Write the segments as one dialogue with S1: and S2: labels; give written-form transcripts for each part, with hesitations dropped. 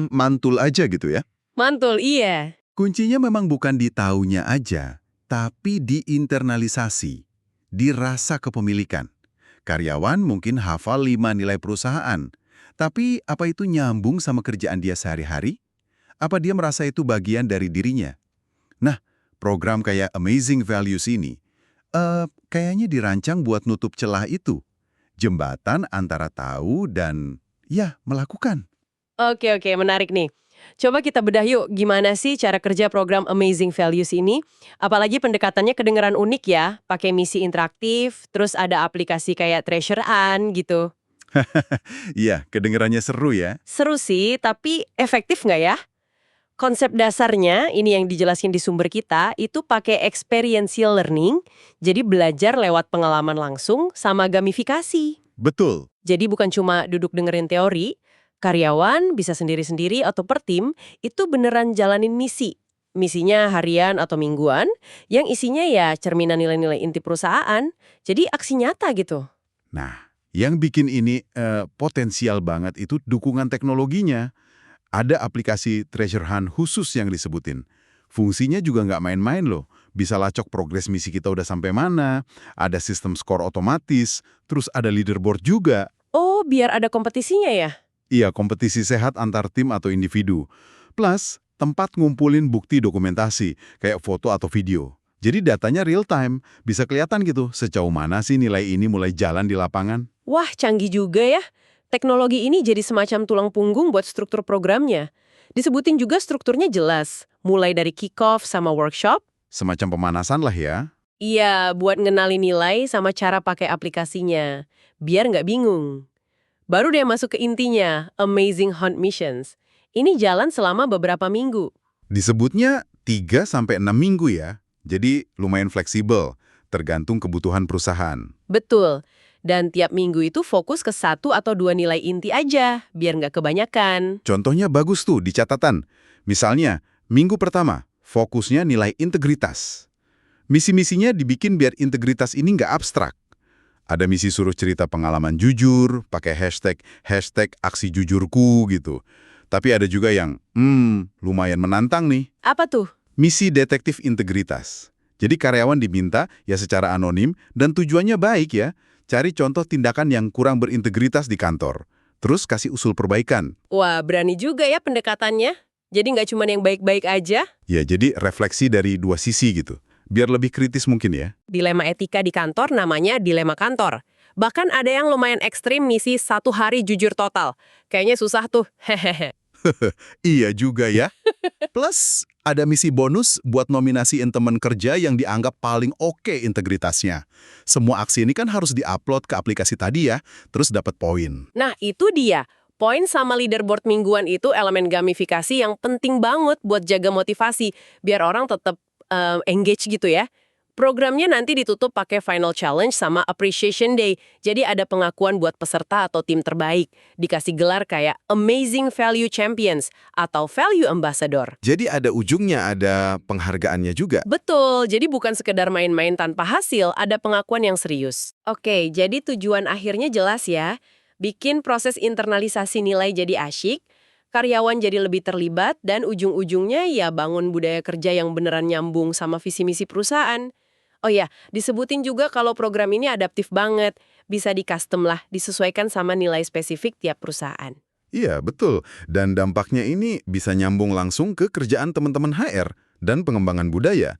S1: Mantul aja gitu ya.
S2: Mantul, iya.
S1: Kuncinya memang bukan di taunya aja, tapi di internalisasi, di rasa kepemilikan. Karyawan mungkin hafal 5 nilai perusahaan, tapi apa itu nyambung sama kerjaan dia sehari-hari? Apa dia merasa itu bagian dari dirinya? Nah, program kayak Amazing Values ini, kayaknya dirancang buat nutup celah itu. Jembatan antara tahu dan, ya, melakukan.
S2: Oke, oke, menarik nih. Coba kita bedah yuk, gimana sih cara kerja program Amazing Values ini? Apalagi pendekatannya kedengeran unik ya, pakai misi interaktif, terus ada aplikasi kayak Treasurean gitu.
S1: Iya, kedengerannya seru ya.
S2: Seru sih, tapi efektif nggak ya? Konsep dasarnya, ini yang dijelasin di sumber kita, itu pakai experiential learning, jadi belajar lewat pengalaman langsung sama gamifikasi.
S1: Betul.
S2: Jadi bukan cuma duduk dengerin teori, karyawan bisa sendiri-sendiri atau per tim, itu beneran jalanin misi. Misinya harian atau mingguan, yang isinya ya cerminan nilai-nilai inti perusahaan, jadi aksi nyata gitu.
S1: Nah, yang bikin ini potensial banget itu dukungan teknologinya. Ada aplikasi treasure hunt khusus yang disebutin. Fungsinya juga nggak main-main loh. Bisa lacok progres misi kita udah sampai mana, ada sistem skor otomatis, terus ada leaderboard juga.
S2: Oh, biar ada kompetisinya ya?
S1: Iya, kompetisi sehat antar tim atau individu. Plus, tempat ngumpulin bukti dokumentasi, kayak foto atau video. Jadi datanya real time, bisa kelihatan gitu sejauh mana sih nilai ini mulai jalan di lapangan.
S2: Wah, canggih juga ya. Teknologi ini jadi semacam tulang punggung buat struktur programnya. Disebutin juga strukturnya jelas, mulai dari kick-off sama workshop.
S1: Semacam pemanasan lah ya.
S2: Iya, buat ngenali nilai sama cara pakai aplikasinya. Biar nggak bingung. Baru deh masuk ke intinya, Amazing Hunt Missions. Ini jalan selama beberapa minggu.
S1: Disebutnya 3 sampai 6 minggu ya. Jadi lumayan fleksibel, tergantung kebutuhan perusahaan.
S2: Betul. Dan tiap minggu itu fokus ke 1 atau 2 nilai inti aja, biar nggak kebanyakan.
S1: Contohnya bagus tuh di catatan. Misalnya, minggu pertama, fokusnya nilai integritas. Misi-misinya dibikin biar integritas ini nggak abstrak. Ada misi suruh cerita pengalaman jujur, pakai hashtag aksi jujurku gitu. Tapi ada juga yang, lumayan menantang nih.
S2: Apa tuh?
S1: Misi detektif integritas. Jadi karyawan diminta ya secara anonim dan tujuannya baik ya. Cari contoh tindakan yang kurang berintegritas di kantor. Terus kasih usul perbaikan.
S2: Wah, berani juga ya pendekatannya. Jadi nggak cuma yang baik-baik aja.
S1: Ya, jadi refleksi dari dua sisi gitu. Biar lebih kritis mungkin ya.
S2: Dilema etika di kantor namanya dilema kantor. Bahkan ada yang lumayan ekstrim misi 1 hari jujur total. Kayaknya susah tuh. Hehehe.
S1: Iya juga ya. Plus, ada misi bonus buat nominasiin teman kerja yang dianggap paling oke integritasnya. Semua aksi ini kan harus diupload ke aplikasi tadi ya, terus dapat poin.
S2: Nah, itu dia. Poin sama leaderboard mingguan itu elemen gamifikasi yang penting banget buat jaga motivasi, biar orang tetap engage gitu ya. Programnya nanti ditutup pakai final challenge sama appreciation day. Jadi ada pengakuan buat peserta atau tim terbaik. Dikasih gelar kayak Amazing Value Champions atau Value Ambassador.
S1: Jadi ada ujungnya, ada penghargaannya juga.
S2: Betul, jadi bukan sekedar main-main tanpa hasil, ada pengakuan yang serius. Oke, jadi tujuan akhirnya jelas ya. Bikin proses internalisasi nilai jadi asyik, karyawan jadi lebih terlibat, dan ujung-ujungnya ya bangun budaya kerja yang beneran nyambung sama visi misi perusahaan. Oh ya, disebutin juga kalau program ini adaptif banget. Bisa di-custom lah, disesuaikan sama nilai spesifik tiap perusahaan.
S1: Iya, betul. Dan dampaknya ini bisa nyambung langsung ke kerjaan teman-teman HR dan pengembangan budaya.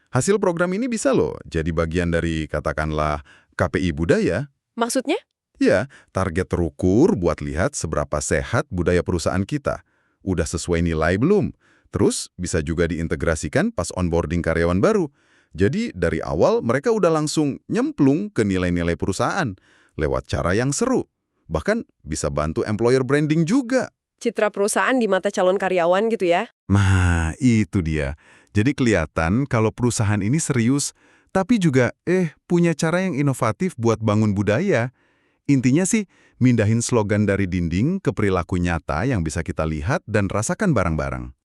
S1: Hasil program ini bisa loh jadi bagian dari katakanlah KPI budaya.
S2: Maksudnya?
S1: Ya, target terukur buat lihat seberapa sehat budaya perusahaan kita. Udah sesuai nilai belum? Terus bisa juga diintegrasikan pas onboarding karyawan baru. Jadi dari awal mereka udah langsung nyemplung ke nilai-nilai perusahaan lewat cara yang seru. Bahkan bisa bantu employer branding juga.
S2: Citra perusahaan di mata calon karyawan gitu ya?
S1: Nah, itu dia. Jadi kelihatan kalau perusahaan ini serius, tapi juga punya cara yang inovatif buat bangun budaya. Intinya sih, mindahin slogan dari dinding ke perilaku nyata yang bisa kita lihat dan rasakan bareng-bareng.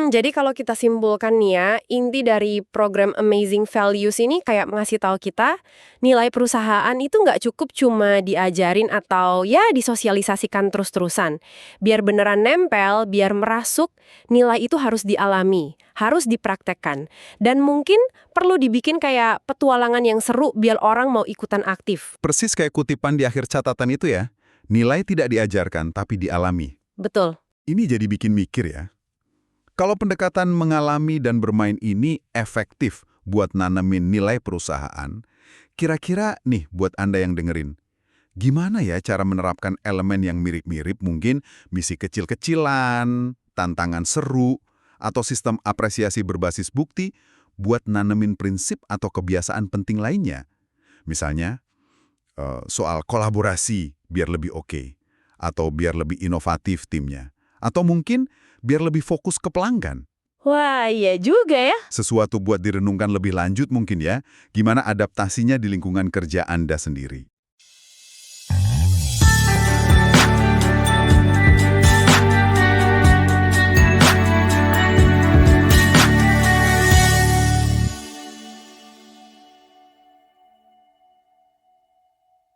S2: Jadi kalau kita simpulkan nih ya, inti dari program Amazing Values ini kayak ngasih tahu kita, nilai perusahaan itu nggak cukup cuma diajarin atau ya disosialisasikan terus-terusan. Biar beneran nempel, biar merasuk, nilai itu harus dialami, harus dipraktekkan. Dan mungkin perlu dibikin kayak petualangan yang seru biar orang mau ikutan aktif.
S1: Persis kayak kutipan di akhir catatan itu ya, nilai tidak diajarkan tapi dialami.
S2: Betul.
S1: Ini jadi bikin mikir ya. Kalau pendekatan mengalami dan bermain ini efektif buat nanemin nilai perusahaan, kira-kira nih buat Anda yang dengerin, gimana ya cara menerapkan elemen yang mirip-mirip mungkin misi kecil-kecilan, tantangan seru, atau sistem apresiasi berbasis bukti buat nanemin prinsip atau kebiasaan penting lainnya? Misalnya, soal kolaborasi biar lebih oke, atau biar lebih inovatif timnya, atau mungkin biar lebih fokus ke pelanggan.
S2: Wah, iya juga ya.
S1: Sesuatu buat direnungkan lebih lanjut mungkin ya, gimana adaptasinya di lingkungan kerja Anda sendiri.